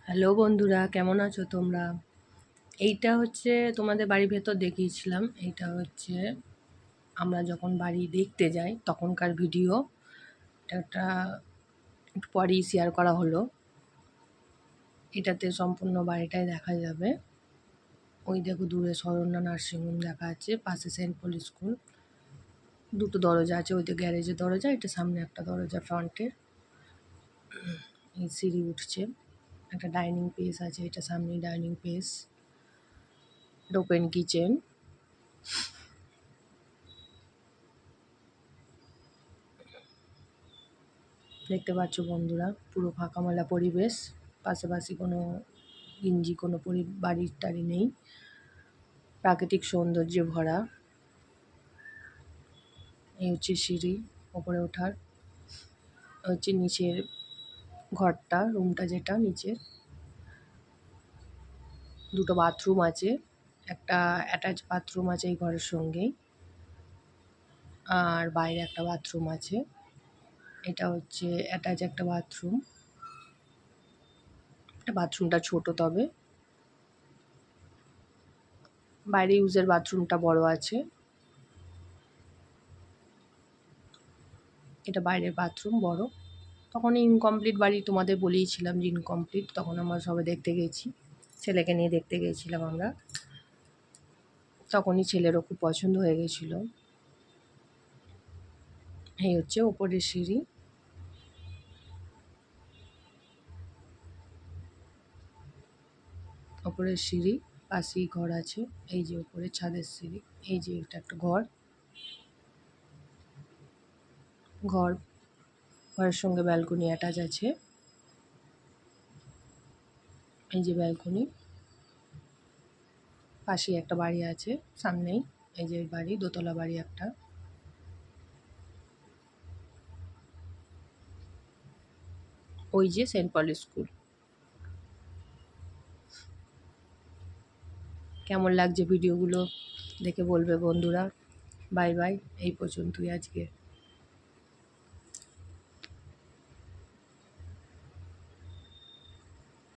Hello বন্ধুরা, কেমন আছো তোমরা? এইটা হচ্ছে তোমাদের বাড়ির ভেতর দেখিয়েছিলাম। এইটা হচ্ছে আমরা যখন বাড়ি দেখতে যাই তখনকার ভিডিও। এটা একটু পরেই শেয়ার করা হলো। এটাতে সম্পূর্ণ বাড়িটাই দেখা যাবে। ওই দেখো দূরে শরণ্যা নার্সিংহোম দেখা যাচ্ছে, পাশে সেন্ট পল স্কুল। দুটো দরজা আছে, ওইটা গ্যারেজের দরজা, এটা সামনে একটা দরজা ফ্রন্টের। এই সিঁড়ি উঠছে, একটা ডাইনিং প্লেস আছে, এটা সামনেই ডাইনিং প্লেস, ওপেন কিচেন। দেখতে পাচ্ছ বন্ধুরা, পুরো ফাঁকামেলা পরিবেশ, পাশাপাশি কোনো কোনো বাড়ির টাড়ি নেই, প্রাকৃতিক সৌন্দর্যে ভরা। এই হচ্ছে সিঁড়ি ওপরে ওঠার, হচ্ছে নিচের ঘরটা, রুমটা যেটা নিচের। দুটো বাথরুম আছে, একটা অ্যাটাচ বাথরুম আছে এই ঘরের সঙ্গেই, আর বাইরে একটা বাথরুম আছে। এটা হচ্ছে অ্যাটাচ একটা বাথরুম। বাথরুমটা ছোট, তবে বাইরে ইউজের বাথরুমটা বড় আছে। এটা বাইরের বাথরুম বড়। তখন ইনকমপ্লিট বাড়ি, তোমাদের বলেইছিলাম যে ইনকমপ্লিট, তখন আমরা সবাই দেখতে গেছি, ছেলেকে নিয়ে দেখতে গিয়েছিলাম আমরা। তখনই ছেলেরও খুব পছন্দ হয়ে গেছিল। এই হচ্ছে ওপরের সিঁড়ি, ওপরের সিঁড়ি, পাশেই ঘর আছে। এই যে ওপরে ছাদের সিঁড়ি, এই যে এটা একটা ঘর, ঘরের সঙ্গে ব্যালকনি অ্যাটাচ আছে। এই যে ব্যালকনি, পাশেই একটা বাড়ি আছে সামনেই। এই যে বাড়ি, দোতলা বাড়ি একটা। ওই যে সেন্ট পল স্কুল। কেমন লাগছে ভিডিওগুলো দেখে বলবে বন্ধুরা। বাই বাই, এই পর্যন্তই আজকে।